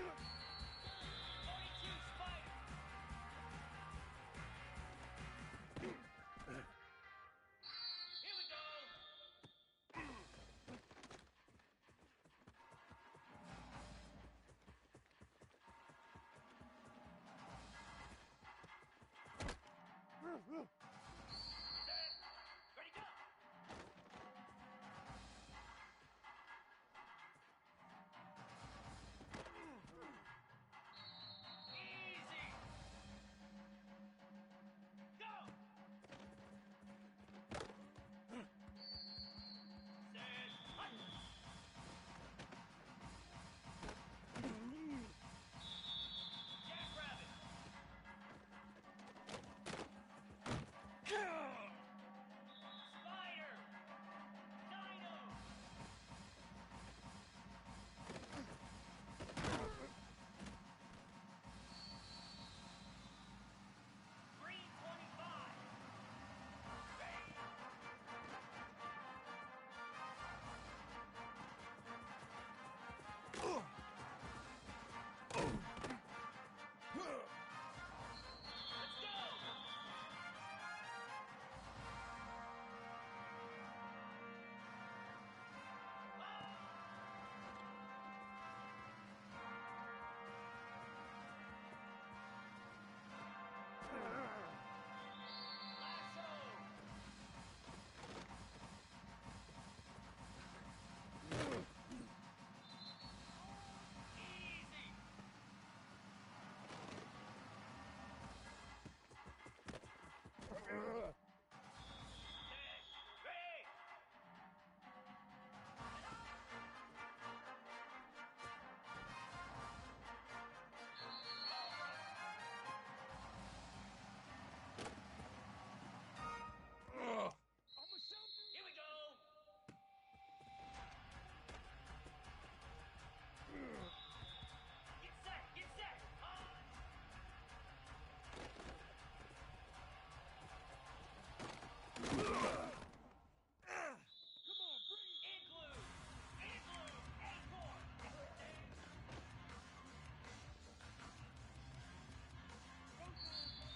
42 Spider! Here we go! Set! Ready, go! Easy! Go! Set! Hunt! Jackrabbit! Spider! Dino! Green 25! Ready! Let's go! Lasso! Easy! Set! Ready! Here we go! Get set! Get set! On! Igloo! Igloo! Acorn!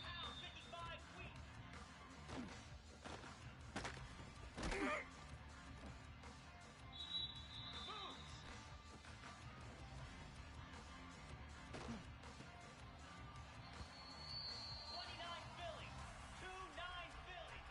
Pound 55 wheat! Moves! 29 Philly! 2-9 Philly!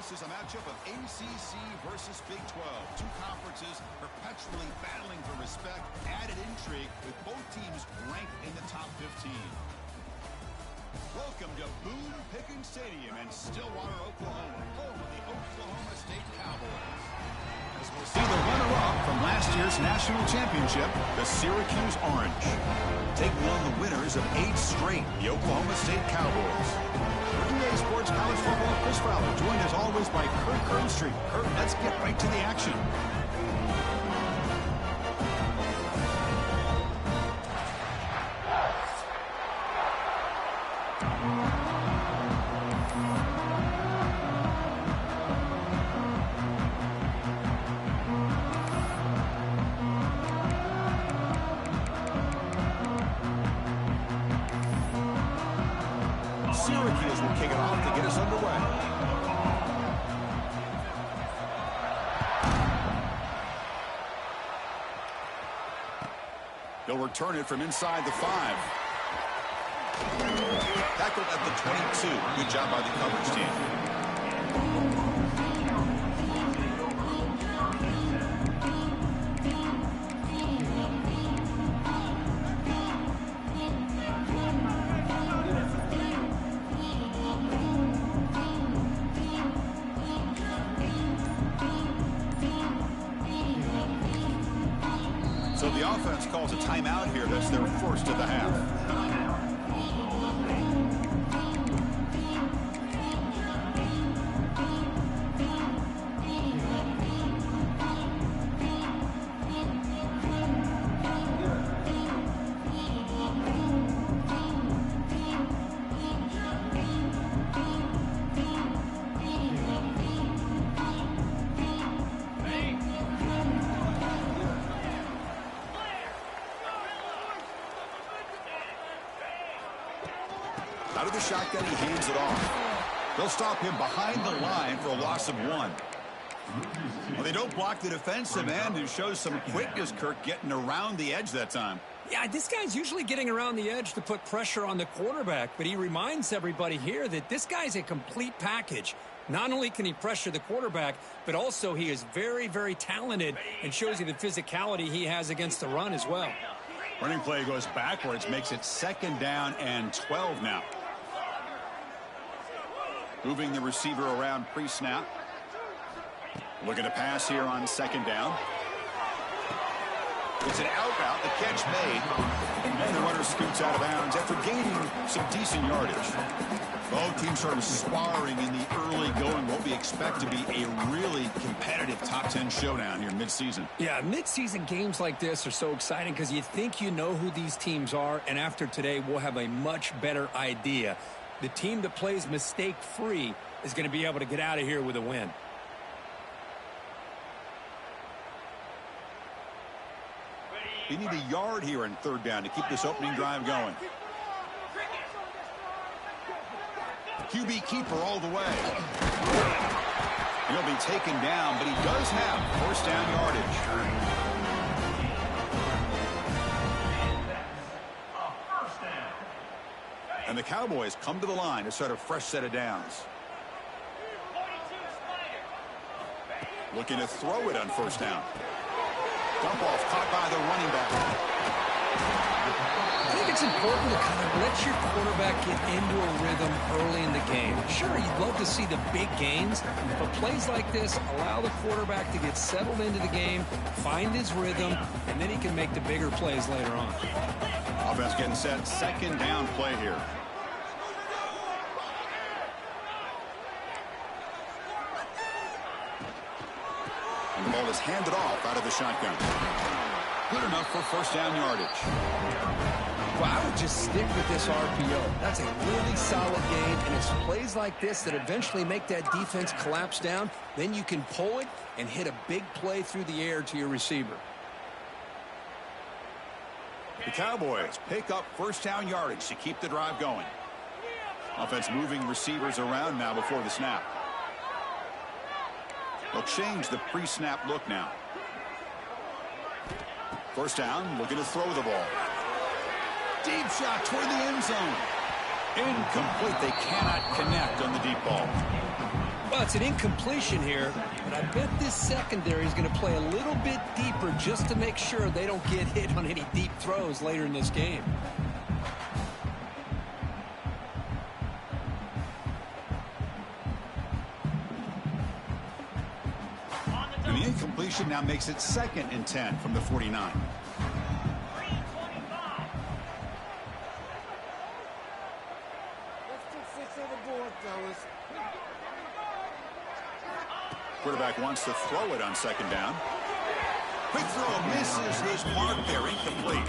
This is a matchup of ACC versus Big 12. Two conferences perpetually battling for respect. Added intrigue with both teams ranked in the top 15. Welcome to Boone Pickens Stadium in Stillwater, Oklahoma, home of the Oklahoma State Cowboys. As we'll see the runner-up from last year's national championship, the Syracuse Orange, taking on the winners of 8 straight, the Oklahoma State Cowboys. EA Sports College Football, Chris Fowler, joined as always by Kurt Kernstreet. Kurt, let's get right to the action. Syracuse will kick it off to get us underway. They'll return it from inside the 5. Tackled at the 22. Good job by the coverage team. So the offense calls a timeout here. That's their first of the half. Out of the shotgun, he hands it off. They'll stop him behind the line for a loss of 1. Well, they don't block the defensive end, who shows some quickness, Kirk, getting around the edge that time. Yeah, this guy's usually getting around the edge to put pressure on the quarterback, but he reminds everybody here that this guy's a complete package. Not only can he pressure the quarterback, but also he is very, very talented and shows you the physicality he has against the run as well. Running play goes backwards, makes it 2nd down and 12 now. Moving the receiver around pre-snap. Looking to pass here on 2nd down. It's an out route, the catch made, and the runner scoots out of bounds after gaining some decent yardage. Both teams sort of sparring in the early going, what we expect to be a really competitive top 10 showdown here mid-season. Yeah, mid-season games like this are so exciting because you think you know who these teams are, and after today we'll have a much better idea. The team that plays mistake-free is going to be able to get out of here with a win. They need a yard here in 3rd down to keep this opening drive going. QB keeper all the way. He'll be taken down, but he does have 1st down yardage. And the Cowboys come to the line to start a fresh set of downs. Looking to throw it on 1st down. Dump off caught by the running back. I think it's important to kind of let your quarterback get into a rhythm early in the game. Sure, you'd love to see the big gains, but plays like this allow the quarterback to get settled into the game, find his rhythm, and then he can make the bigger plays later on. Offense getting set, 2nd down play here. And the ball is handed off out of the shotgun. Good enough for 1st down yardage. Well, I would just stick with this RPO. That's a really solid game, and it's plays like this that eventually make that defense collapse down. Then you can pull it and hit a big play through the air to your receiver. The Cowboys pick up 1st down yardage to keep the drive going. Offense moving receivers around now before the snap. They'll change the pre-snap look now. 1st down, looking to throw the ball. Deep shot toward the end zone. Incomplete. They cannot connect on the deep ball. Well, it's an incompletion here, but I bet this secondary is going to play a little bit deeper just to make sure they don't get hit on any deep throws later in this game. And the incompletion now makes it 2nd and 10 from the 49. Quarterback wants to throw it on 2nd down. Quick throw misses his mark there, incomplete.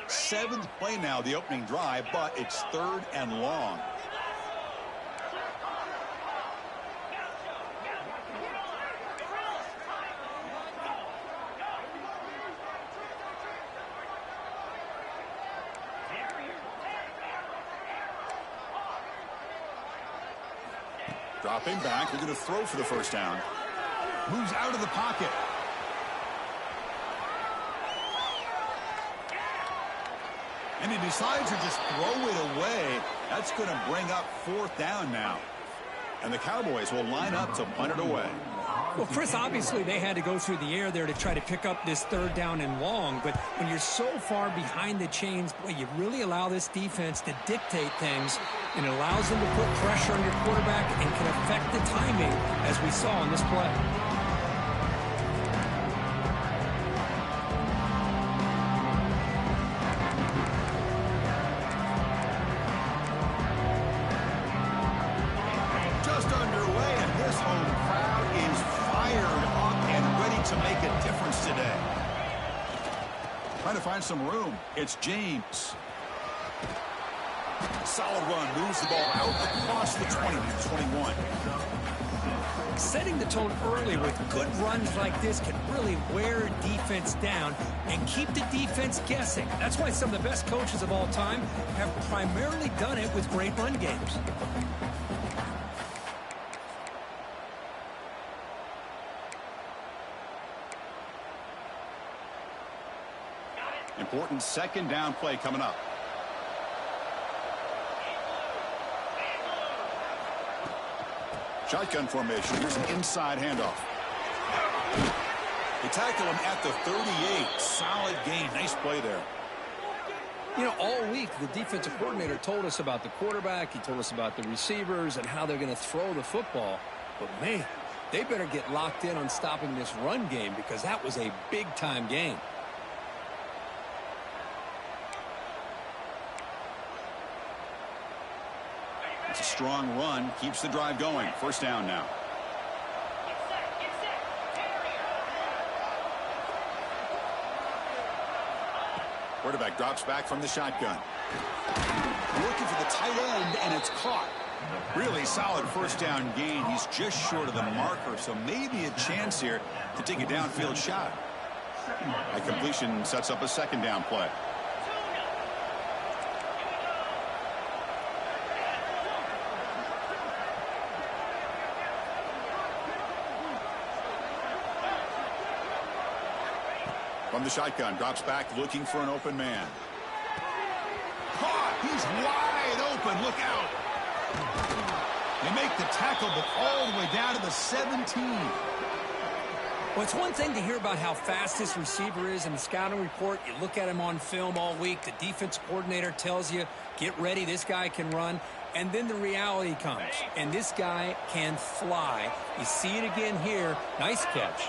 Seventh play now, the opening drive, but it's 3rd and long. Dropping back, looking to throw for the 1st down. Moves out of the pocket. And he decides to just throw it away. That's going to bring up 4th down now. And the Cowboys will line up to punt it away. Well, Chris, obviously they had to go through the air there to try to pick up this 3rd down and long. But when you're so far behind the chains, boy, you really allow this defense to dictate things. And it allows them to put pressure on your quarterback and can affect the timing, as we saw in this play. Just underway, and this home crowd is fired up and ready to make a difference today. Trying to find some room. It's James. Solid run, moves the ball out across the 20 to 21. Setting the tone early with good runs like this can really wear a defense down and keep the defense guessing. That's why some of the best coaches of all time have primarily done it with great run games. Important 2nd down play coming up. Shotgun formation. Here's an inside handoff. They tackle him at the 38. Solid gain. Nice play there. You know, all week the defensive coordinator told us about the quarterback. He told us about the receivers and how they're going to throw the football. But, man, they better get locked in on stopping this run game because that was a big-time game. It's a strong run. Keeps the drive going. 1st down now. Get set. Quarterback drops back from the shotgun. Looking for the tight end, and it's caught. Really solid 1st down gain. He's just short of the marker, so maybe a chance here to take a downfield shot. A completion sets up a 2nd down play. From the shotgun, drops back, looking for an open man. Caught! He's wide open. Look out! They make the tackle, but all the way down to the 17. Well, it's one thing to hear about how fast this receiver is in the scouting report. You look at him on film all week. The defense coordinator tells you, get ready, this guy can run. And then the reality comes, and this guy can fly. You see it again here. Nice catch.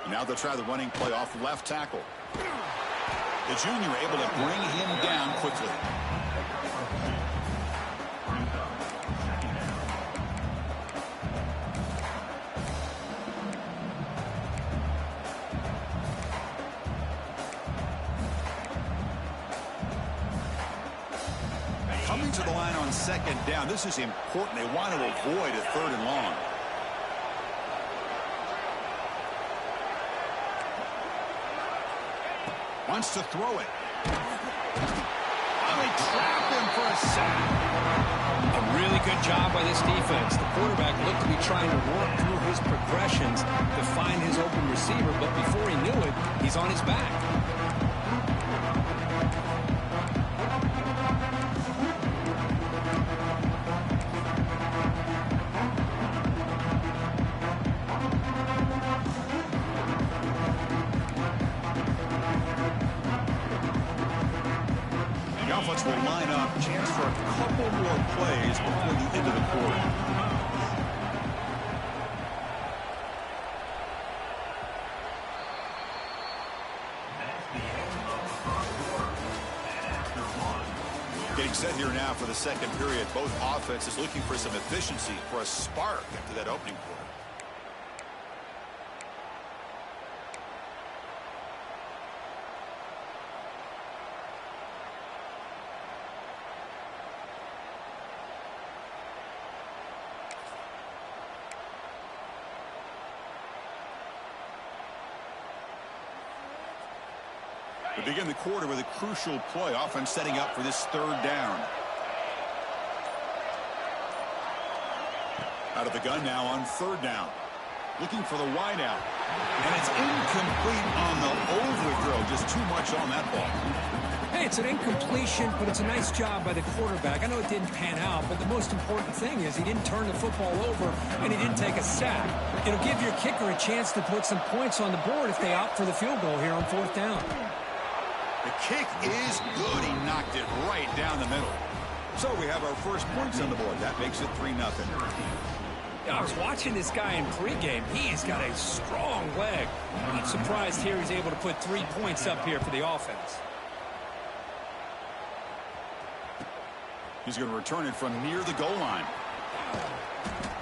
Now they'll try the running play off left tackle. The junior able to bring him down quickly. Coming to the line on 2nd down. This is important. They want to avoid a 3rd and long. Wants to throw it. Oh, they trapped him for a sack. A really good job by this defense. The quarterback looked to be trying to work through his progressions to find his open receiver, but before he knew it, he's on his back. The offense will line up. Chance for a couple more plays before the end of the quarter. Getting set here now for the second period. Both offenses looking for some efficiency, for a spark after that opening quarter. We begin the quarter with a crucial play. Offense setting up for this third down. Out of the gun now on third down. Looking for the wideout. And it's incomplete on the overthrow. Just too much on that ball. Hey, it's an incompletion, but it's a nice job by the quarterback. I know it didn't pan out, but the most important thing is he didn't turn the football over and he didn't take a sack. It'll give your kicker a chance to put some points on the board if they opt for the field goal here on fourth down. The kick is good. He knocked it right down the middle. So we have our first points on the board. That makes it 3-0. I was watching this guy in pregame. He's got a strong leg. I'm surprised here he's able to put 3 points up here for the offense. He's going to return it from near the goal line.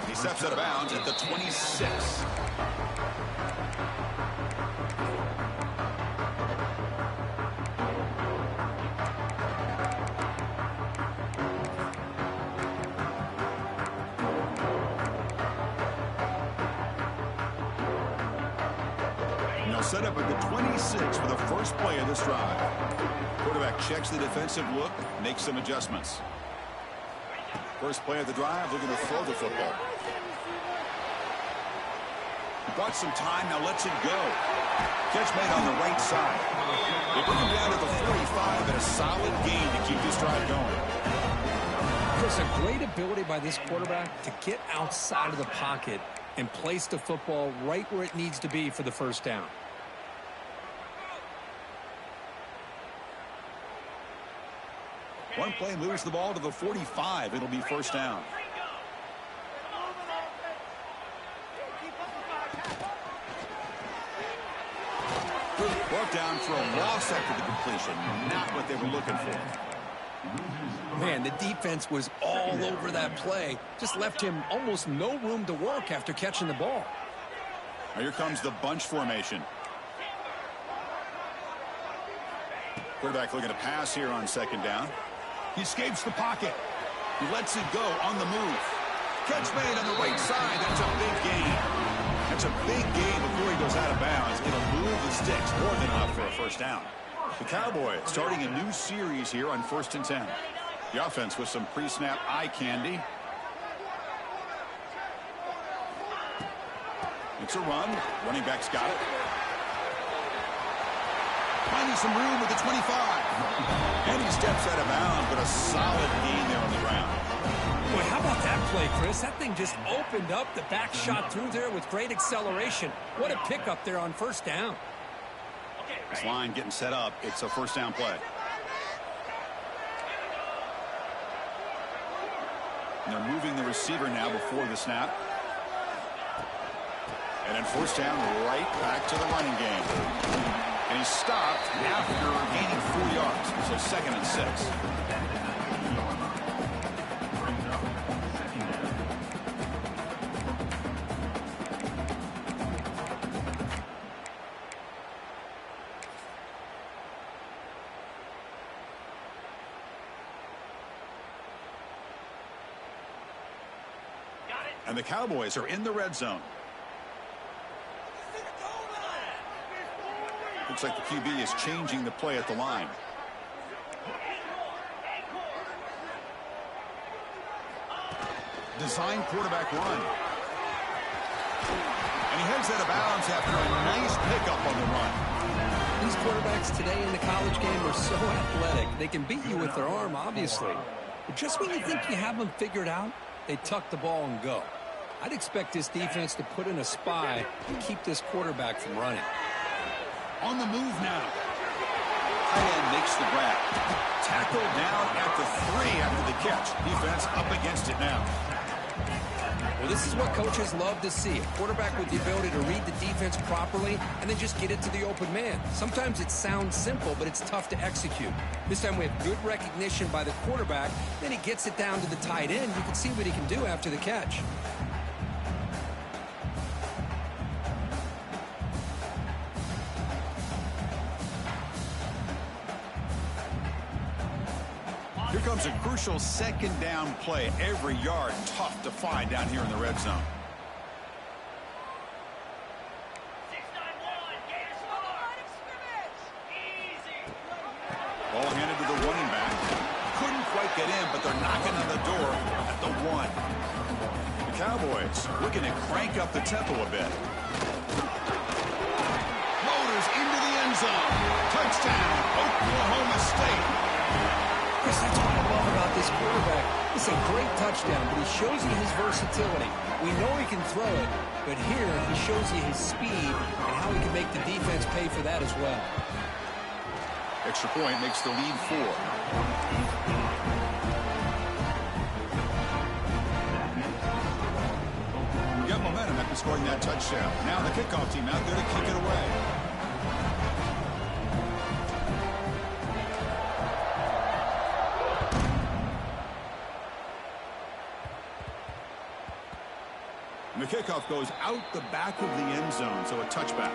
He steps out of bounds at the 26. Set up at the 26 for the first play of this drive. Quarterback checks the defensive look, makes some adjustments. First play of the drive, looking to throw the football. He bought some time, now lets it go. Catch made on the right side. They bring him down to the 45 and a solid gain to keep this drive going. There's a great ability by this quarterback to get outside of the pocket and place the football right where it needs to be for the first down. One play moves the ball to the 45. It'll be first down. Brought down for a loss after the completion. Not what they were looking for. Man, the defense was all over that play. Just left him almost no room to work after catching the ball. Now here comes the bunch formation. Quarterback looking to pass here on second down. He escapes the pocket. He lets it go on the move. Catch made on the right side. That's a big gain. That's a big gain before he goes out of bounds. It'll move the sticks more than enough for a first down. The Cowboys starting a new series here on 1st and 10. The offense with some pre-snap eye candy. It's a run. Running back's got it. Finding some room with the 25. And he steps out of bounds, but a solid gain there on the ground. Boy, how about that play, Chris? That thing just opened up. The back shot through there with great acceleration. What a pickup there on first down. This line getting set up. It's a first down play. And they're moving the receiver now before the snap. And then first down, right back to the running game. And he stopped after gaining 4 yards. So 2nd and 6. And the Cowboys are in the red zone. Looks like the QB is changing the play at the line. Design quarterback run. And he heads out of bounds after a nice pickup on the run. These quarterbacks today in the college game are so athletic. They can beat you with their arm, obviously. But just when you think you have them figured out, they tuck the ball and go. I'd expect this defense to put in a spy and keep this quarterback from running. On the move now. Tight end makes the grab. Tackled down at the 3 after the catch. Defense up against it now. Well, this is what coaches love to see. A quarterback with the ability to read the defense properly and then just get it to the open man. Sometimes it sounds simple, but it's tough to execute. This time we have good recognition by the quarterback. Then he gets it down to the tight end. You can see what he can do after the catch. Here comes a crucial second down play. Every yard tough to find down here in the red zone. 6-9-1, Gators score. Easy. Ball handed to the running back. Couldn't quite get in, but they're knocking on the door at the 1. The Cowboys looking to crank up the tempo a bit. Motors into the end zone. Touchdown, Oklahoma State. Chris, that's what I love about this quarterback. It's a great touchdown, but he shows you his versatility. We know he can throw it, but here he shows you his speed and how he can make the defense pay for that as well. Extra point makes the lead 4. We got momentum after scoring that touchdown. Now the kickoff team out there to kick it away. And the kickoff goes out the back of the end zone, so a touchback.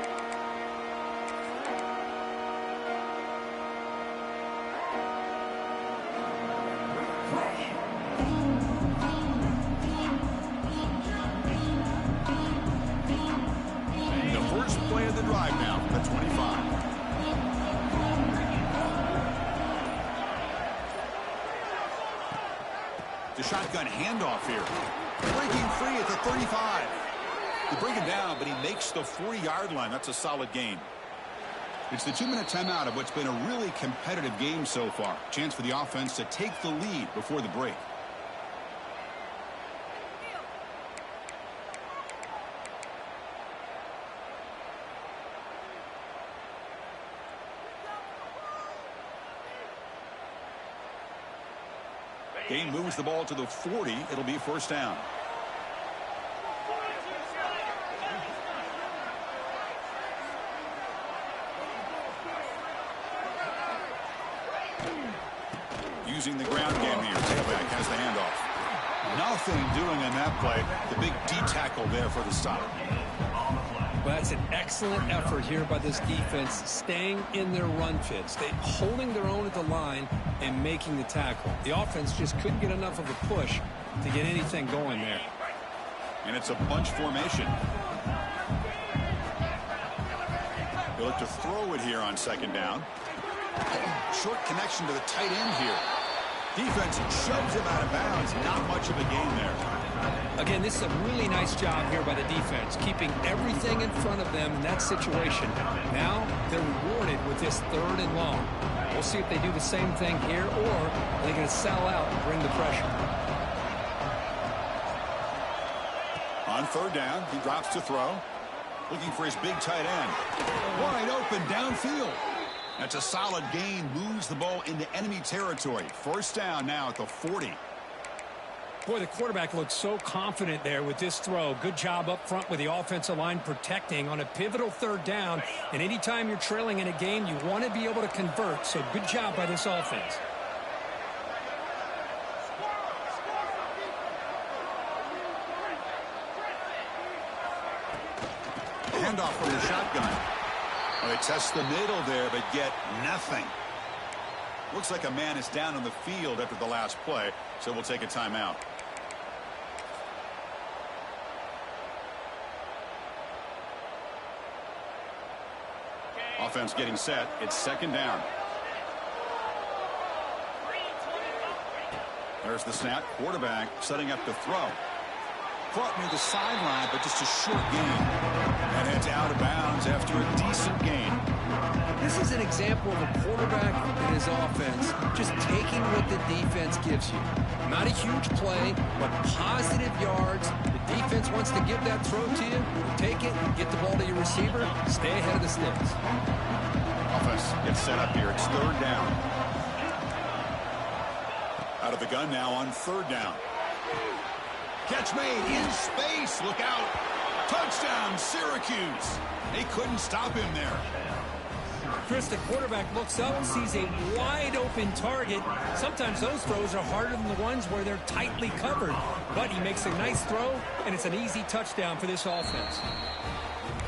The first play of the drive now, the 25. The shotgun handoff here. Breaking free at the 35. They bring him down, but he makes the 40-yard line. That's a solid gain. It's the 2-minute timeout of what's been a really competitive game so far. Chance for the offense to take the lead before the break. Game moves the ball to the 40. It'll be first down. Using the ground game here. Tailback has the handoff. Nothing doing on that play. The big D tackle there for the stop. Well, that's an excellent effort here by this defense, staying in their run fits, holding their own at the line and making the tackle. The offense just couldn't get enough of a push to get anything going there. And it's a bunch formation. They look to throw it here on second down. Short connection to the tight end here. Defense shoves him out of bounds. Not much of a gain there. Again, this is a really nice job here by the defense, keeping everything in front of them in that situation. Now they're rewarded with this 3rd and long. We'll see if they do the same thing here, or they're going to sell out and bring the pressure. On 3rd down, he drops to throw. Looking for his big tight end. Wide open downfield. That's a solid gain. Moves the ball into enemy territory. First down now at the 40. Boy, the quarterback looks so confident there with this throw. Good job up front with the offensive line protecting on a pivotal 3rd down. And anytime you're trailing in a game, you want to be able to convert. So good job by this offense. Handoff from the shotgun. Well, they test the middle there, but get nothing. Looks like a man is down on the field after the last play, so we'll take a timeout. Okay, Offense getting set. It's second down. There's the snap. Quarterback setting up to throw. Caught near the sideline, but just a short gain. And heads out of bounds after a decent gain. This is an example of a quarterback and his offense just taking what the defense gives you. Not a huge play, but positive yards. The defense wants to give that throw to you. You take it, get the ball to your receiver, stay ahead of the sticks. Offense gets set up here. It's third down. Out of the gun now on third down. Catch made in space. Look out. Touchdown, Syracuse. They couldn't stop him there. Chris, the quarterback looks up, sees a wide-open target. Sometimes those throws are harder than the ones where they're tightly covered. But he makes a nice throw, and it's an easy touchdown for this offense.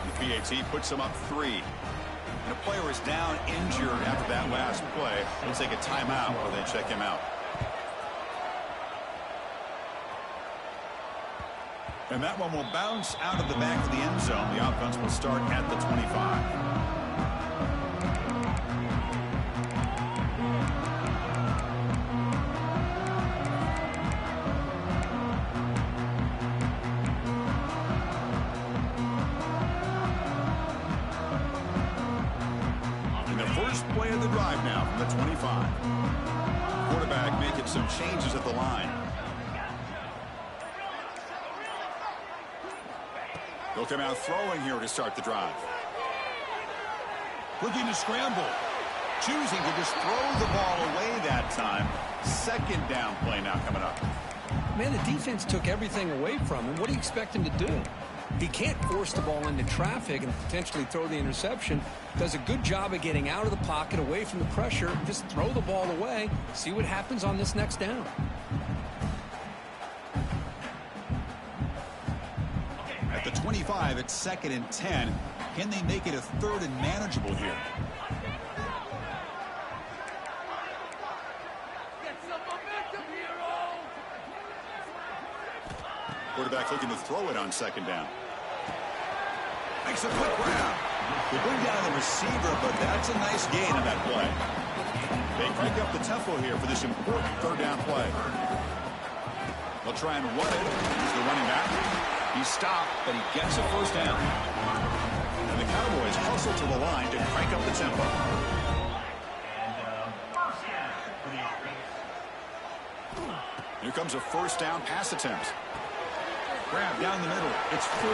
The PAT puts him up 3. And a player is down injured after that last play. They'll take a timeout while they check him out. And that one will bounce out of the back of the end zone. The offense will start at the 25. And the first play of the drive now from the 25. Quarterback making some changes at the line. They'll come out throwing here to start the drive. Looking to scramble. Choosing to just throw the ball away that time. Second down play now coming up. Man, the defense took everything away from him. What do you expect him to do? He can't force the ball into traffic and potentially throw the interception. Does a good job of getting out of the pocket, away from the pressure. Just throw the ball away. See what happens on this next down. At the 25, it's second and 10. Can they make it a third and manageable here? Quarterback looking to throw it on second down. Makes a quick grab. They bring down the receiver, but that's a nice gain on that play. They crank up the tempo here for this important third down play. They'll try and run it. He's the running back. He stopped, but he gets a first down. And the Cowboys hustle to the line to crank up the tempo. Here comes a first down pass attempt. Grab down the middle. It's 4.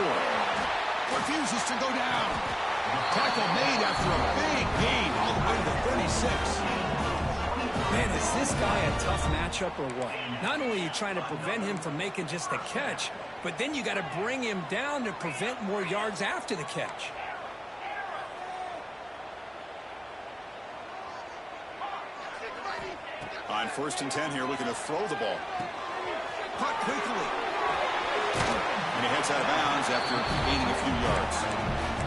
Refuses to go down. Tackle made after a big gain all the way to the 36. Man, is this guy a tough matchup or what? Not only are you trying to prevent him from making just a catch, but then you got to bring him down to prevent more yards after the catch. On first and 10 here, looking to throw the ball. Caught quickly. And he heads out of bounds after gaining a few yards.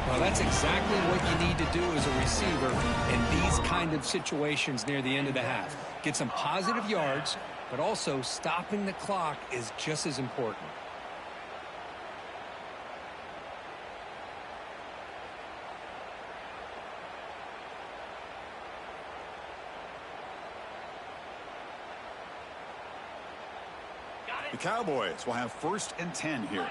Well, that's exactly what you need to do as a receiver in these kind of situations near the end of the half. Get some positive yards, but also stopping the clock is just as important. The Cowboys will have first and 10 here.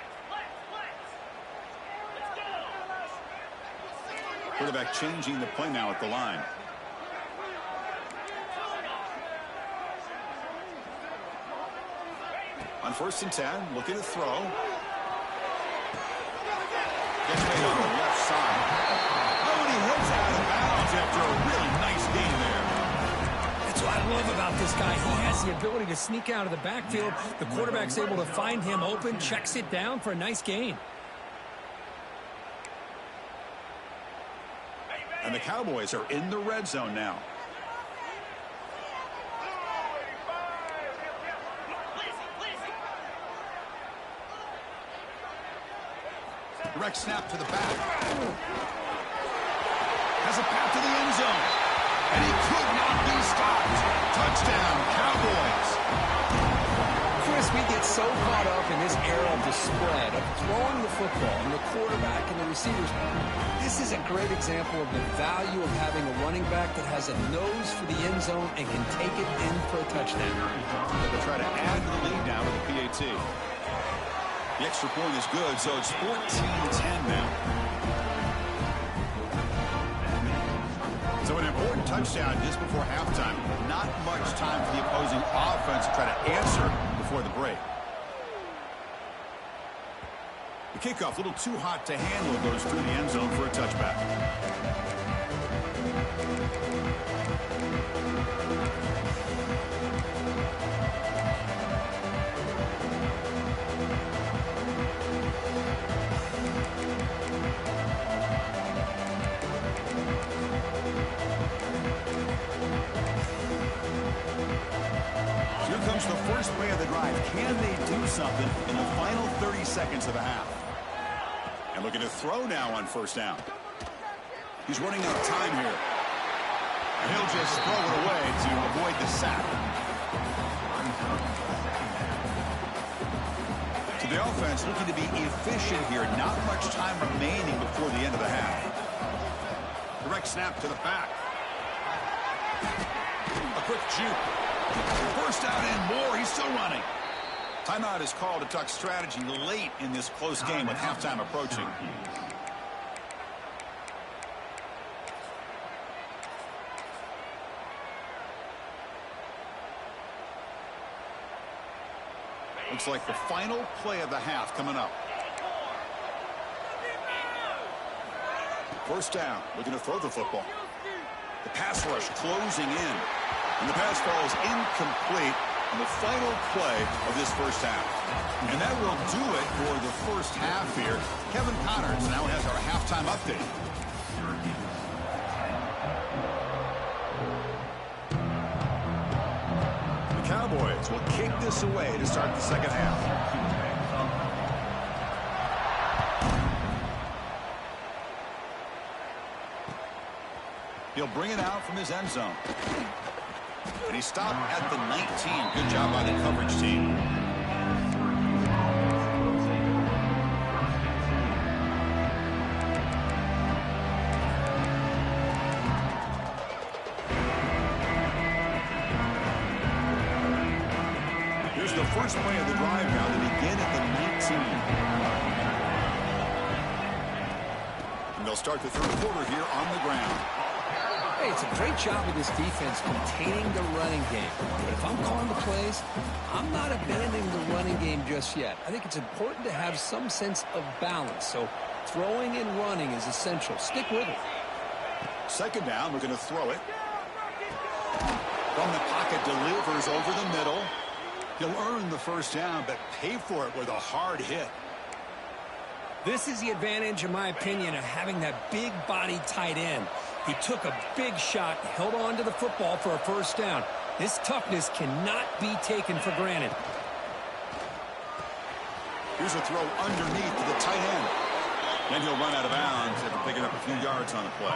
Quarterback changing the play now at the line. On first and 10, looking to throw. Gets made on the left side. Oh, and he heads out of bounds after a really nice gain there. That's what I love about this guy. He has the ability to sneak out of the backfield. The quarterback's able to find him open, checks it down for a nice gain. And the Cowboys are in the red zone now. Direct snap to the back. Has a path to the end zone. And he could not be stopped. Touchdown, Cowboys. honest, we get so caught up in this era of the spread, of throwing the football and the quarterback and the receivers. This is a great example of the value of having a running back that has a nose for the end zone and can take it in for a touchdown. They'll try to add to the lead now with the PAT. The extra point is good, so it's 14-10 now. So an important touchdown just before halftime. Not much time for the opposing offense to try to answer before the break. The kickoff a little too hot to handle. It goes through the end zone for a touchback. The first play of the drive. Can they do something in the final 30 seconds of the half? And looking to throw now on first down. He's running out of time here. And he'll just throw it away to avoid the sack. So the offense looking to be efficient here. Not much time remaining before the end of the half. Direct snap to the back. A quick juke. First down and more. He's still running. Timeout is called to talk strategy late in this close game with halftime approaching. Looks like the final play of the half coming up. First down. Looking to throw the football. The pass rush closing in. And the pass falls incomplete on the final play of this first half. And that will do it for the first half here. Kevin Connors now has our halftime update. The Cowboys will kick this away to start the second half. He'll bring it out from his end zone. And he stopped at the 19. Good job by the coverage team. Here's the first play of the drive now to begin at the 19. And they'll start the third quarter here on the ground. Hey, it's a great job of this defense containing the running game. But if I'm calling the plays, I'm not abandoning the running game just yet. I think it's important to have some sense of balance. So throwing and running is essential. Stick with it. Second down, we're going to throw it. From the pocket, delivers over the middle. He'll earn the first down, but pay for it with a hard hit. This is the advantage, in my opinion, of having that big body tight end. He took a big shot, held on to the football for a first down. This toughness cannot be taken for granted. Here's a throw underneath to the tight end. Then he'll run out of bounds after picking up a few yards on the play.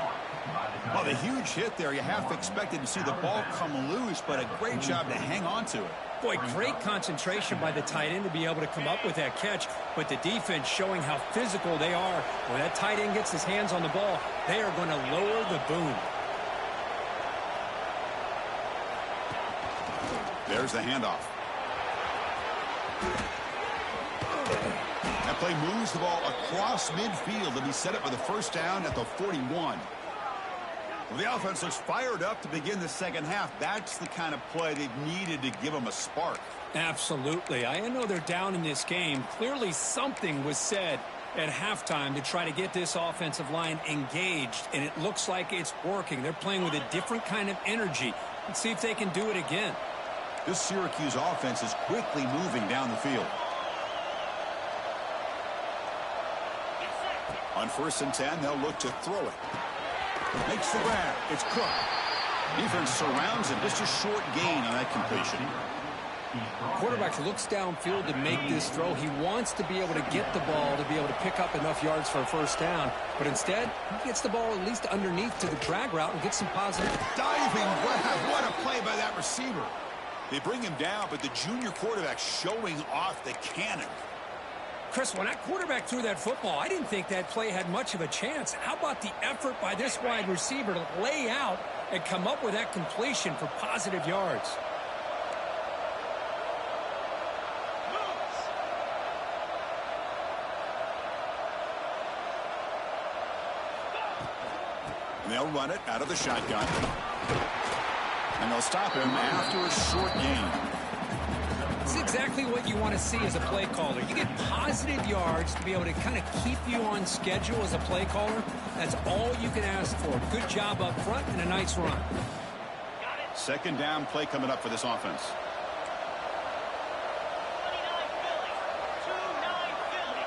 Well, the huge hit there, you half expected to see the ball come loose, but a great job to hang on to it. Boy, great concentration by the tight end to be able to come up with that catch, but the defense showing how physical they are. When that tight end gets his hands on the ball, they are going to lower the boom. There's the handoff. That play moves the ball across midfield to be set up with a first down at the 41. Well, the offense looks fired up to begin the second half. That's the kind of play they've needed to give them a spark. Absolutely. I know they're down in this game. Clearly something was said at halftime to try to get this offensive line engaged, and it looks like it's working. They're playing with a different kind of energy. Let's see if they can do it again. This Syracuse offense is quickly moving down the field. On 1st and 10, they'll look to throw it. Makes the grab. It's Cook. Defense surrounds him. Just a short gain on that completion. Quarterback looks downfield to make this throw. He wants to be able to get the ball to be able to pick up enough yards for a first down. But instead, he gets the ball at least underneath to the drag route and gets some positive. Diving grab. What a play by that receiver. They bring him down, but the junior quarterback showing off the cannon. Chris, when that quarterback threw that football, I didn't think that play had much of a chance. How about the effort by this wide receiver to lay out and come up with that completion for positive yards? And they'll run it out of the shotgun. And they'll stop him after a short gain. It's exactly what you want to see as a play caller. You get positive yards to be able to kind of keep you on schedule as a play caller. That's all you can ask for. Good job up front and a nice run. Second down play coming up for this offense. 29 Philly. 2-9 Philly.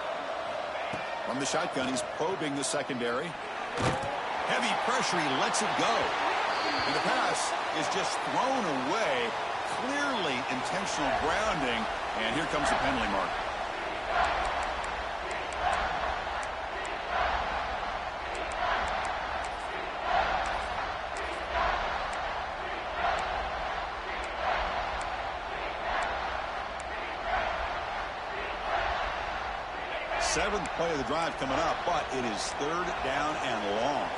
From the shotgun, he's probing the secondary. Heavy pressure, he lets it go. And the pass is just thrown away. Clearly intentional grounding, and here comes the penalty mark. Seventh play of the drive coming up, but it is third down and long.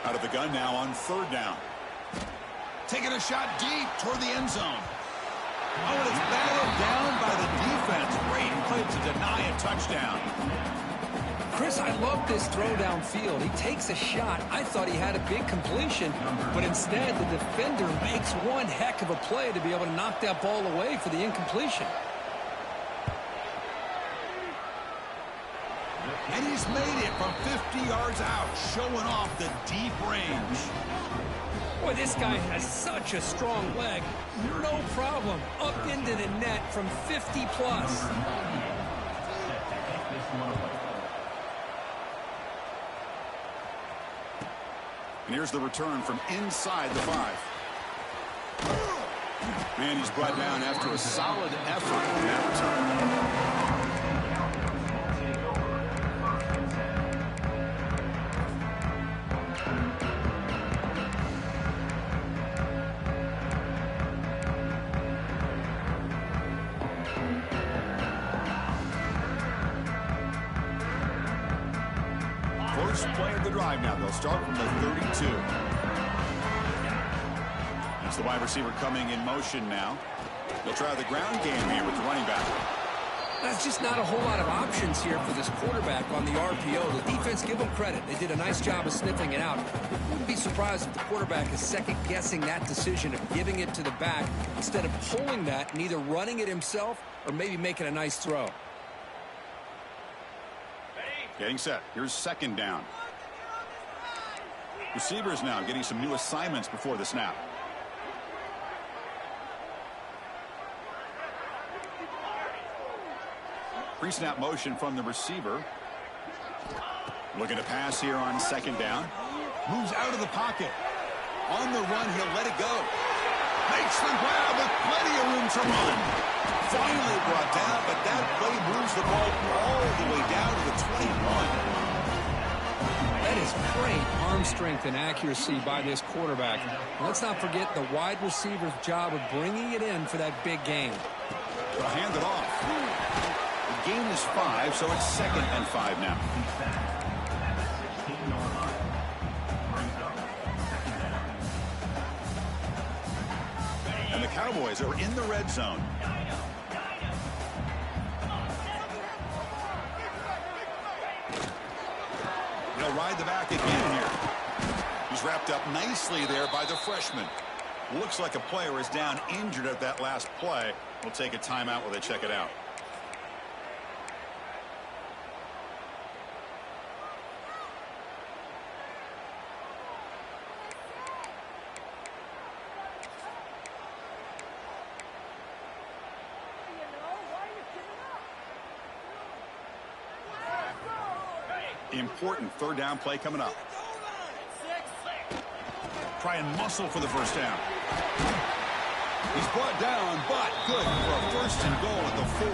Out of the gun now on third down. Taking a shot deep toward the end zone. Oh, and it's batted down by the defense. Great play to deny a touchdown. Chris, I love this throw downfield. He takes a shot. I thought he had a big completion, but instead the defender makes one heck of a play to be able to knock that ball away for the incompletion. And he's made it from 50 yards out, showing off the deep range. Boy, this guy has such a strong leg. No problem. Up into the net from 50 plus. And here's the return from inside the 5. Man, he's brought down after a solid effort in that return. First play of the drive now. They'll start from the 32. That's the wide receiver coming in motion now. They'll try the ground game here with the running back. That's just not a whole lot of options here for this quarterback on the RPO. The defense, give them credit. They did a nice job of sniffing it out. Wouldn't be surprised if the quarterback is second-guessing that decision of giving it to the back instead of pulling that and either running it himself or maybe making a nice throw. Getting set. Here's second down. Receivers now getting some new assignments before the snap. Pre-snap motion from the receiver. Looking to pass here on second down. Moves out of the pocket. On the run, he'll let it go. Makes the grab with plenty of room to run. Finally brought down, but that play moves the ball all the way down to the 21. That is great arm strength and accuracy by this quarterback. And let's not forget the wide receiver's job of bringing it in for that big game. They'll hand it off. The gain is 5, so it's second and 5 now. And the Cowboys are in the red zone. They'll ride the back again here. He's wrapped up nicely there by the freshman. Looks like a player is down injured at that last play. We'll take a timeout while they check it out. Important third down play coming up. Try and muscle for the first down. He's brought down, but good for a first and goal at the 4.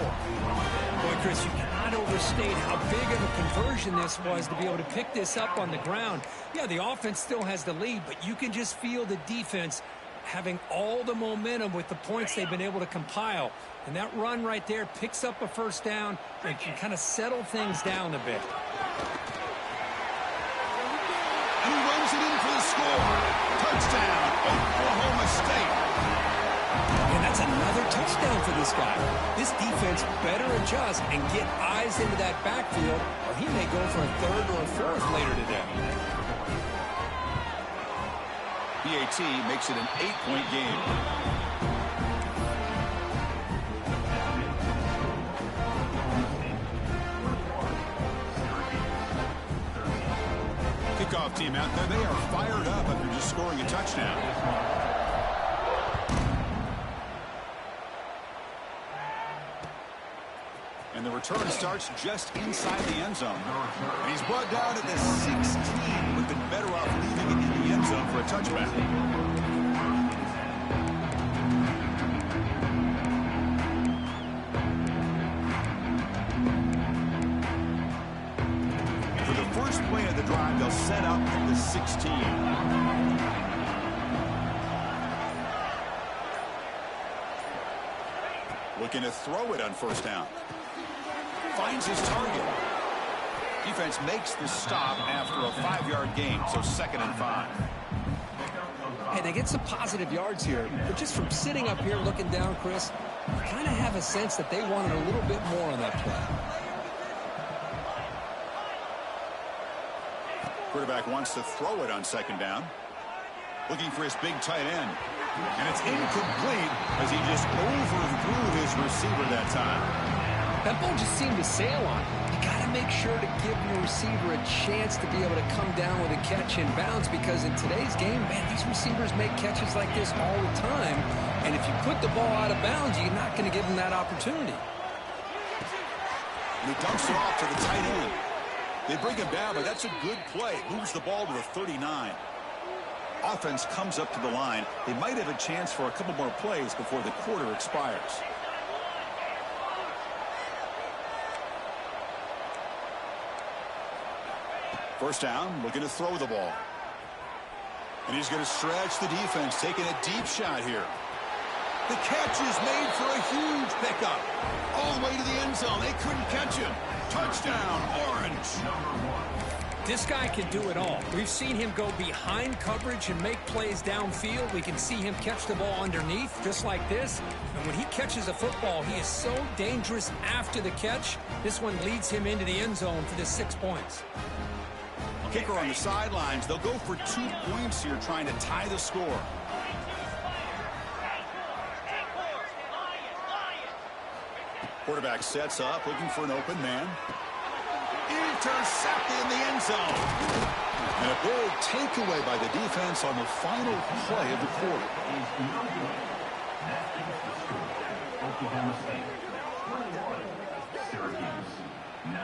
Boy, Chris, you cannot overstate how big of a conversion this was to be able to pick this up on the ground. Yeah, the offense still has the lead, but you can just feel the defense having all the momentum with the points they've been able to compile. And that run right there picks up a first down and can kind of settle things down a bit. And he runs it in for the score. Touchdown, Oklahoma State. And that's another touchdown for this guy. This defense better adjust and get eyes into that backfield, or he may go for a third or a fourth later today. BAT makes it an 8-point game. Kickoff team out there, they are fired up after just scoring a touchdown. And the return starts just inside the end zone. And he's brought down at the 16. Would have been better off leaving it in the end zone for a touchback. For the first play of the drive, they'll set up at the 16. Looking to throw it on first down. Finds his target. Defense makes the stop after a 5-yard gain, so 2nd and 5. Hey, they get some positive yards here, but just from sitting up here looking down, Chris, you kind of have a sense that they wanted a little bit more on that play. Quarterback wants to throw it on 2nd down. Looking for his big tight end. And it's incomplete as he just overthrew his receiver that time. That ball just seemed to sail on him. You got to make sure to give your receiver a chance to be able to come down with a catch in bounds, because in today's game, man, these receivers make catches like this all the time. And if you put the ball out of bounds, you're not going to give them that opportunity. And he dumps it off to the tight end. They bring him down, but that's a good play. Moves the ball to the 39. Offense comes up to the line. They might have a chance for a couple more plays before the quarter expires. First down, looking to throw the ball. And he's going to stretch the defense, taking a deep shot here. The catch is made for a huge pickup. All the way to the end zone. They couldn't catch him. Touchdown, Orange. This guy can do it all. We've seen him go behind coverage and make plays downfield. We can see him catch the ball underneath, just like this. And when he catches a football, he is so dangerous after the catch. This one leads him into the end zone for the 6 points. Kicker on the sidelines. They'll go for 2 points here, trying to tie the score. Quarterback sets up, looking for an open man. Intercepted in the end zone. And a big takeaway by the defense on the final play of the quarter. Oklahoma State 21, Syracuse 19.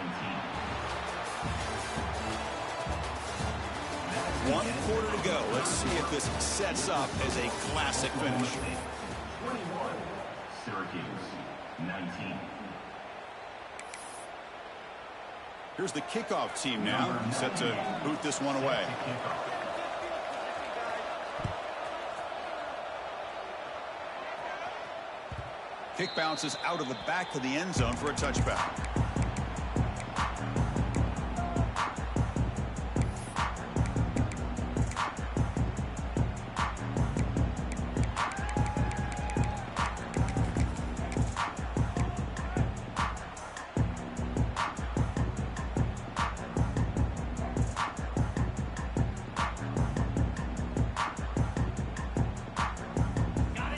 1 quarter to go. Let's see if this sets up as a classic finish. 21, Syracuse 19. Here's the kickoff team now, set to boot this one away. Kick bounces out of the back of the end zone for a touchback.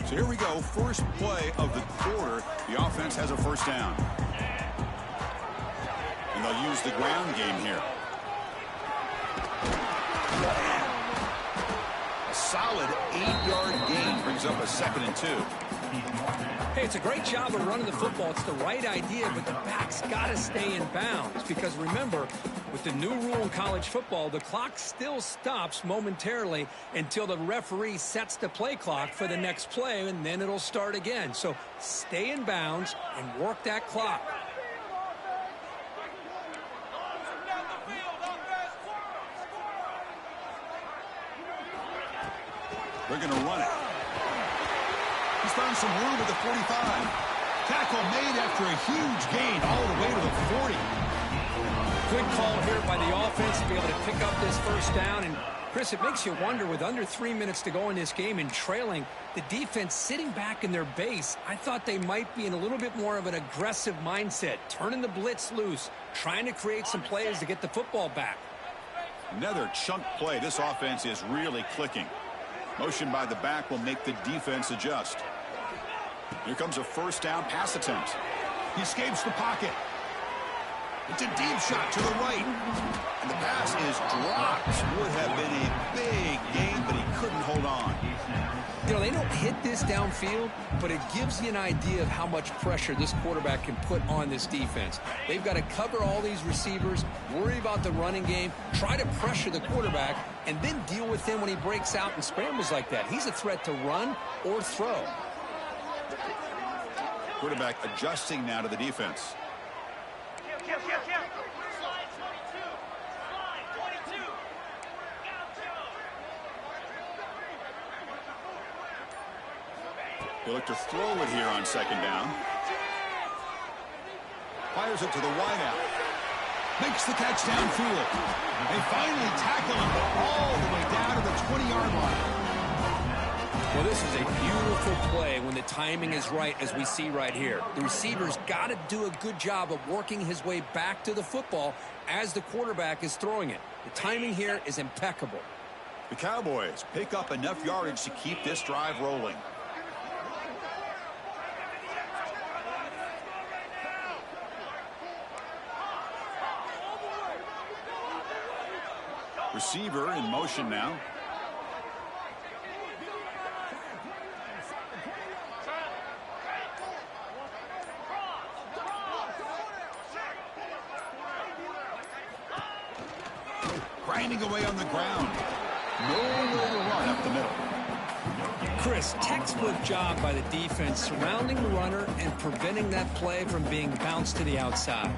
Here we go, first play of the quarter. The offense has a first down. And they'll use the ground game here. A solid 8-yard gain brings up a 2nd and 2. Hey, it's a great job of running the football. It's the right idea, but the back's got to stay in bounds. Because remember, with the new rule in college football, the clock still stops momentarily until the referee sets the play clock for the next play, and then it'll start again. So stay in bounds and work that clock. They're going to run it. He's found some room at the 45. Tackle made after a huge gain all the way to the 40. Good call here by the offense to be able to pick up this first down. And, Chris, it makes you wonder, with under 3 minutes to go in this game and trailing, the defense sitting back in their base, I thought they might be in a little bit more of an aggressive mindset, turning the blitz loose, trying to create some plays to get the football back. Another chunk play. This offense is really clicking. Motion by the back will make the defense adjust. Here comes a first down pass attempt. He escapes the pocket. It's a deep shot to the right. And the pass is dropped. Would have been a big gain, but he couldn't hold on. You know, they don't hit this downfield, but it gives you an idea of how much pressure this quarterback can put on this defense. They've got to cover all these receivers, worry about the running game, try to pressure the quarterback, and then deal with him when he breaks out and scrambles like that. He's a threat to run or throw. Quarterback adjusting now to the defense. Slide 22. Slide 22. He'll look to throw it here on second down. Fires it to the wideout. Makes the catch downfield. They finally tackle him all the way down to the 20-yard line. Well, this is a beautiful play when the timing is right, as we see right here. The receiver's got to do a good job of working his way back to the football as the quarterback is throwing it. The timing here is impeccable. The Cowboys pick up enough yardage to keep this drive rolling. Receiver in motion now. Grinding away on the ground. Nowhere to run up the middle. Chris, textbook job by the defense surrounding the runner and preventing that play from being bounced to the outside.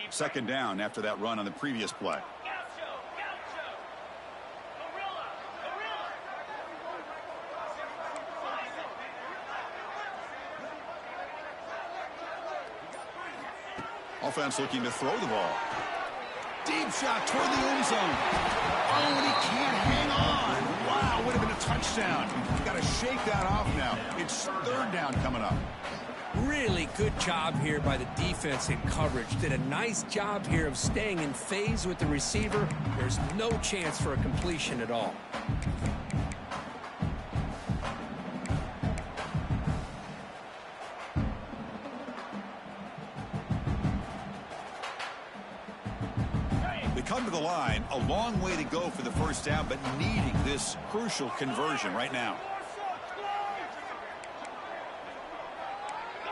Second down after that run on the previous play. Offense looking to throw the ball. Deep shot toward the end zone. Oh, and he can't hang on. Wow, would have been a touchdown. You've got to shake that off now. It's third down coming up. Really good job here by the defense in coverage. Did a nice job here of staying in phase with the receiver. There's no chance for a completion at all. They come to the line, a long way to go for the first down, but needing this crucial conversion right now.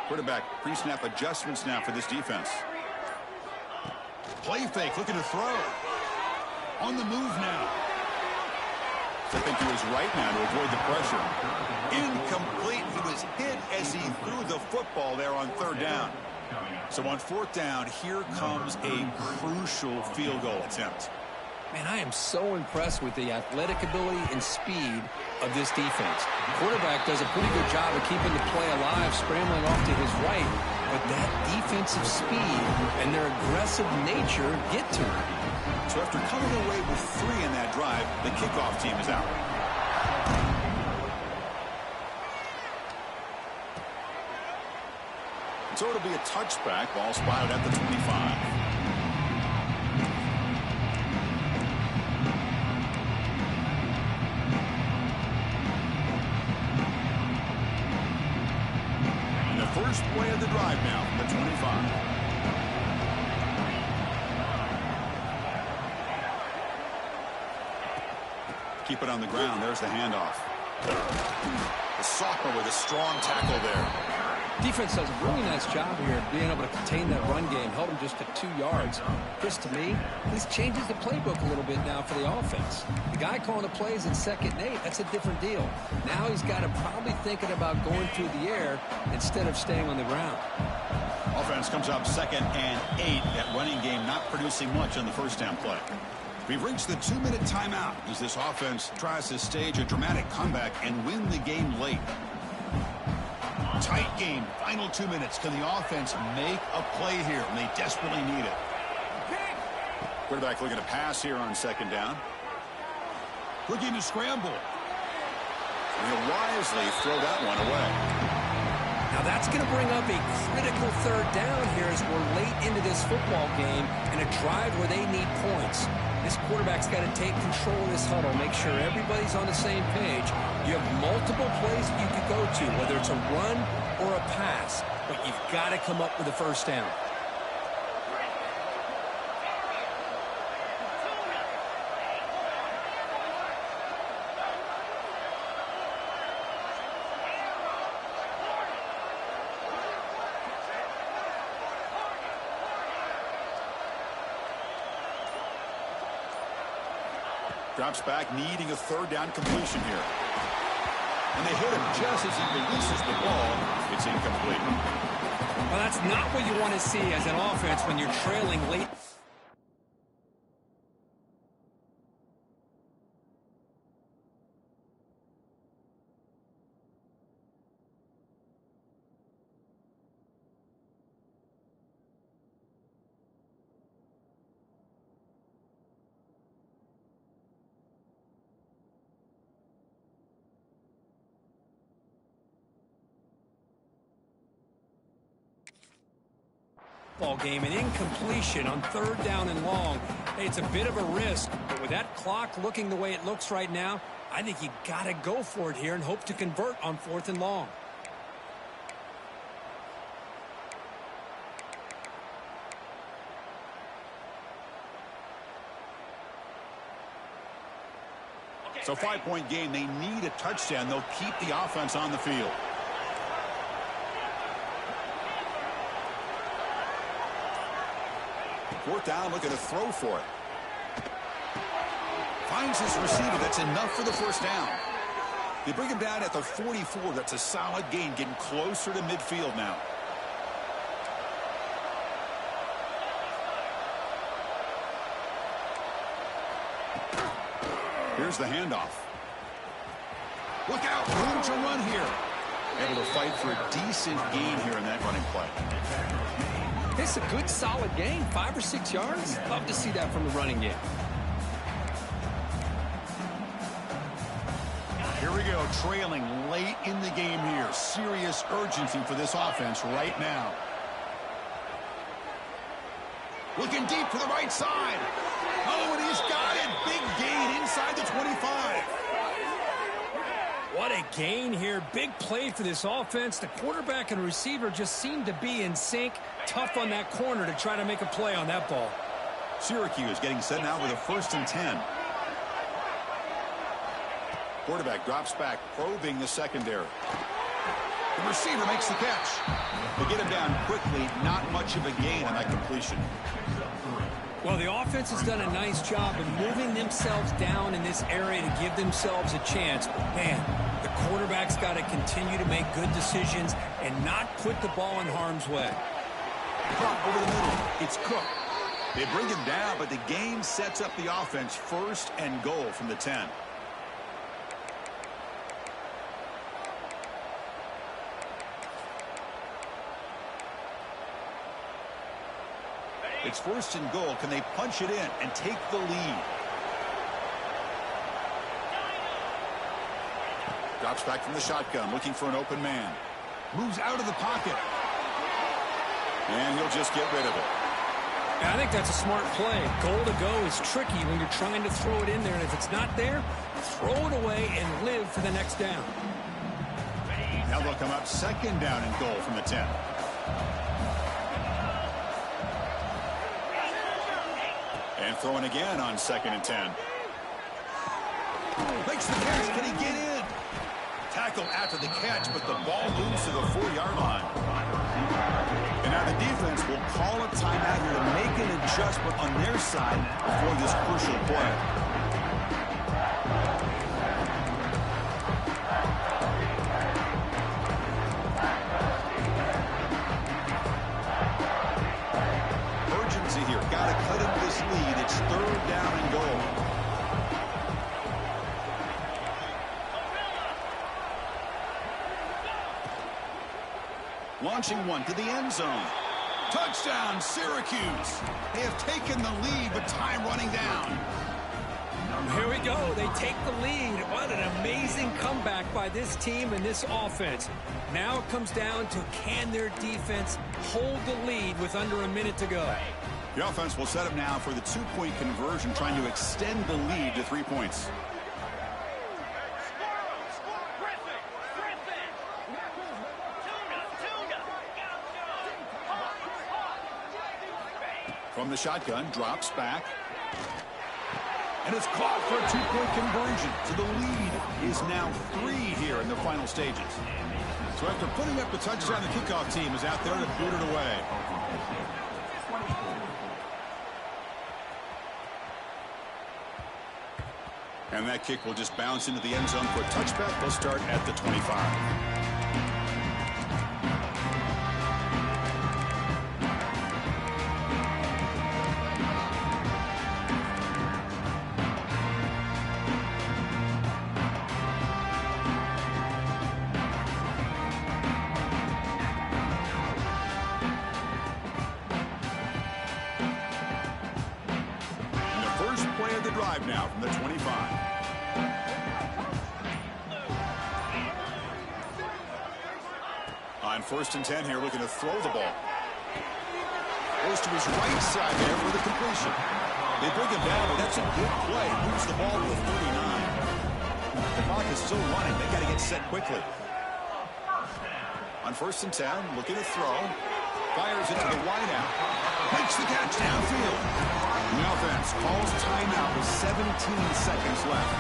Quarterback pre-snap adjustments now for this defense. Play fake, looking to throw. On the move now. Stepping to his right now to avoid the pressure. Incomplete. He was hit as he threw the football there on third down. So on fourth down, here comes a crucial field goal attempt. Man, I am so impressed with the athletic ability and speed of this defense. The quarterback does a pretty good job of keeping the play alive, scrambling off to his right, but that defensive speed and their aggressive nature get to him. So after coming away with 3 in that drive, the kickoff team is out. So it'll be a touchback, ball spotted at the 25. First play of the drive now from the 25. Keep it on the ground. There's the handoff. The sophomore with a strong tackle there. Defense does a really nice job here of being able to contain that run game, held him just to 2 yards. Chris, to me, this changes the playbook a little bit now for the offense. The guy calling the plays in 2nd and 8, that's a different deal. Now he's got to probably thinking about going through the air instead of staying on the ground. Offense comes up 2nd and 8. That running game not producing much on the first down play. We've reached the 2-minute timeout as this offense tries to stage a dramatic comeback and win the game late. Tight game, final 2 minutes. Can the offense make a play here? And they desperately need it. Quarterback looking to pass here on 2nd down. Looking to scramble. And he'll wisely throw that one away. Now that's going to bring up a critical 3rd down here as we're late into this football game and a drive where they need points. This quarterback's got to take control of this huddle, make sure everybody's on the same page. You have multiple plays that you could go to, whether it's a run or a pass, but you've got to come up with a 1st down. Drops back, needing a 3rd down completion here. And they hit him just as he releases the ball. It's incomplete. Well, that's not what you want to see as an offense when you're trailing late. Ball game, an incompletion on 3rd down and long. Hey, it's a bit of a risk, but with that clock looking the way it looks right now, I think you got to go for it here and hope to convert on 4th and long. So 5-point game. They need a touchdown. They'll keep the offense on the field. Fourth down, looking to throw for it. Finds his receiver. That's enough for the 1st down. They bring him down at the 44. That's a solid gain, getting closer to midfield now. Here's the handoff. Look out, room to run here. Able to fight for a decent gain here in that running play. It's a good, solid game. 5 or 6 yards. Love to see that from the running game. Here we go, trailing late in the game here. Serious urgency for this offense right now. Looking deep for the right side. Oh, and he's got it. Big gain inside the 25. What a gain here. Big play for this offense. The quarterback and receiver just seem to be in sync. Tough on that corner to try to make a play on that ball. Syracuse getting set now with a 1st and 10. Quarterback drops back, probing the secondary. The receiver makes the catch. They get him down quickly. Not much of a gain on that completion. Well, the offense has done a nice job of moving themselves down in this area to give themselves a chance. Man, the quarterback's got to continue to make good decisions and not put the ball in harm's way. Drop over the middle. It's Cook. They bring him down, but the game sets up the offense 1st and goal from the 10. It's 1st and goal. Can they punch it in and take the lead? Drops back from the shotgun, looking for an open man. Moves out of the pocket. And he'll just get rid of it. Yeah, I think that's a smart play. Goal to go is tricky when you're trying to throw it in there. And if it's not there, throw it away and live for the next down. Now they'll come up 2nd down and goal from the 10. And throwing again on 2nd and 10. Makes the catch. Can he get in? Tackle after the catch, but the ball moves to the 4-yard line. And now the defense will call a timeout here to make an adjustment on their side before this crucial play. Urgency here. Got to cut into this lead. It's 3rd down and goal. Launching one to the end zone. Touchdown, Syracuse. They have taken the lead, but time running down. Here we go. They take the lead. What an amazing comeback by this team and this offense. Now it comes down to, can their defense hold the lead with under a minute to go? The offense will set up now for the 2-point conversion, trying to extend the lead to 3 points. From the shotgun, drops back. And it's caught for a 2-point conversion. So the lead is now 3 here in the final stages. So after putting up the touchdown, the kickoff team is out there to boot it away. And that kick will just bounce into the end zone for a touchback. They'll start at the 25. Now from the 25. On 1st and 10 here, looking to throw the ball. Goes to his right side there for the completion. They bring him down, but that's a good play. Moves the ball to the 39. The clock is still running. They got to get set quickly. On 1st and 10, looking to throw. Fires into the wideout. Makes the catch downfield. The offense calls timeout with 17 seconds left.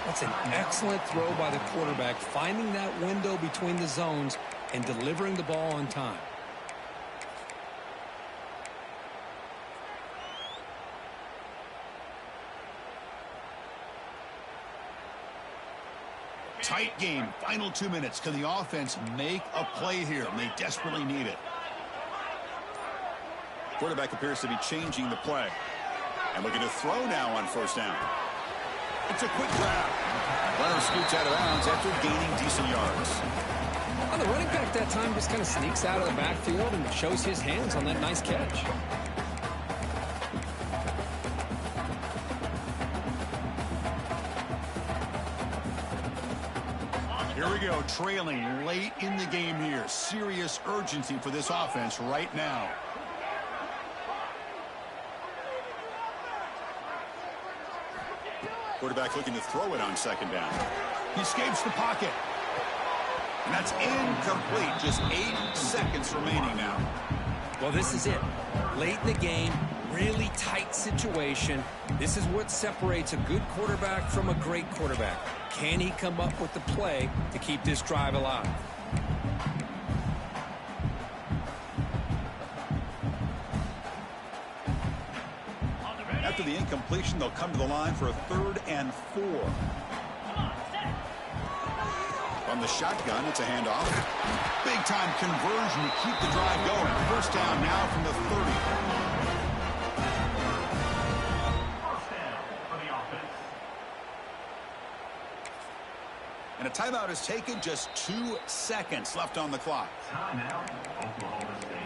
That's an excellent throw by the quarterback, finding that window between the zones and delivering the ball on time. Tight game, final 2 minutes. Can the offense make a play here? And they desperately need it. Quarterback appears to be changing the play. And looking to throw now on 1st down. It's a quick grab. Runner scoots out of bounds after gaining decent yards. Well, the running back that time just kind of sneaks out of the backfield and shows his hands on that nice catch. Here we go, trailing late in the game here. Serious urgency for this offense right now. Quarterback looking to throw it on 2nd down. He escapes the pocket. And that's incomplete. Just 8 seconds remaining now. Well, this is it. Late in the game, really tight situation. This is what separates a good quarterback from a great quarterback. Can he come up with the play to keep this drive alive? After the incompletion, they'll come to the line for a 3rd and 4. From the shotgun, it's a handoff. Big-time conversion to keep the drive going. 1st down now from the 30. 1st down for the offense. And a timeout is taken. Just 2 seconds left on the clock. Timeout, Oklahoma State.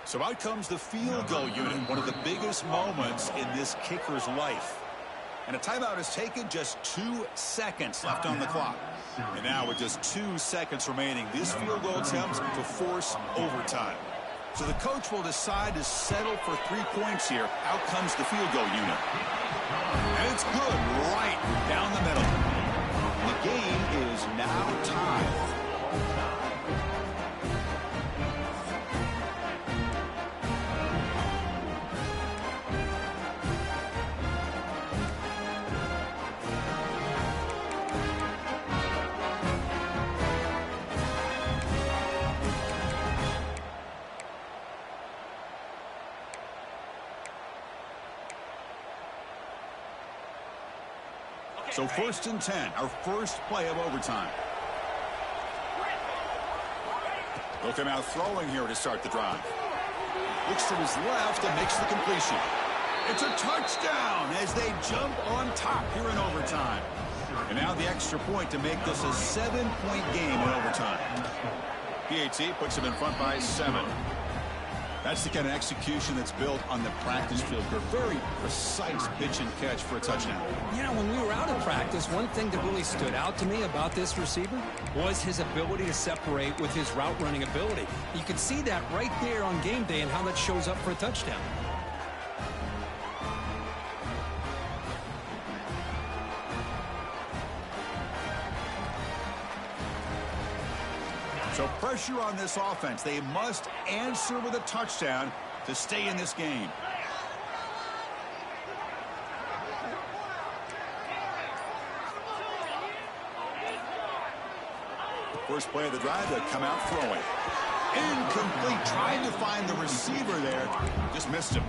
So out comes the field goal unit, one of the biggest moments in this kicker's life. And a timeout is taken, just 2 seconds left on the clock. And now with just 2 seconds remaining, this field goal attempt to force overtime. So the coach will decide to settle for 3 points here. Out comes the field goal unit. And it's good right down the middle. The game is now tied. So 1st and 10, our first play of overtime. They'll come out throwing here to start the drive. Looks to his left and makes the completion. It's a touchdown as they jump on top here in overtime. And now the extra point to make this a 7-point game in overtime. PAT puts him in front by 7. That's the kind of execution that's built on the practice field for a very precise pitch and catch for a touchdown. Yeah, when we were out of practice, one thing that really stood out to me about this receiver was his ability to separate with his route running ability. You can see that right there on game day and how that shows up for a touchdown. So pressure on this offense. They must answer with a touchdown to stay in this game. First play of the drive, they come out throwing. Incomplete, trying to find the receiver there. Just missed him.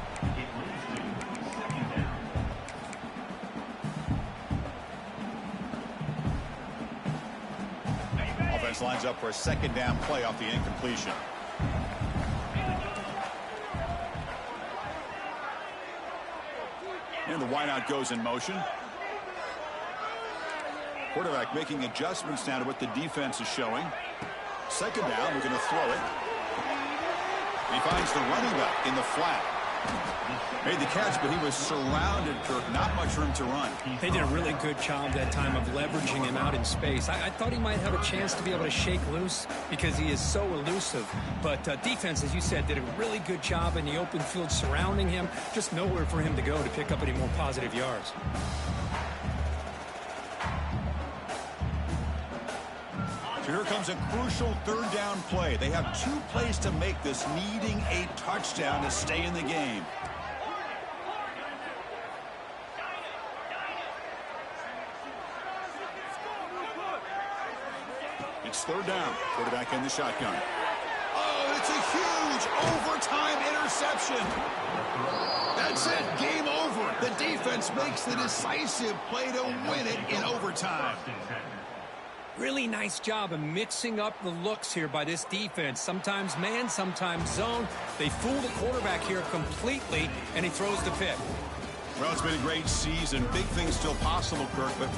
Offense lines up for a 2nd down play off the incompletion. And the wideout goes in motion. Quarterback making adjustments now to what the defense is showing. 2nd down, we're going to throw it. He finds the running back in the flat. Made the catch, but he was surrounded, Kirk. Not much room to run. They did a really good job that time of leveraging him out in space. I thought he might have a chance to be able to shake loose because he is so elusive. But defense, as you said, did a really good job in the open field surrounding him. Just nowhere for him to go to pick up any more positive yards. So here comes a crucial 3rd down play. They have 2 plays to make this, needing a touchdown to stay in the game. It's 3rd down. Quarterback in the shotgun. Oh, it's a huge overtime interception. That's it. Game over. The defense makes the decisive play to win it in overtime. Really nice job of mixing up the looks here by this defense. Sometimes man, sometimes zone. They fool the quarterback here completely, and he throws the pick. Well, it's been a great season. Big things still possible, Kirk, but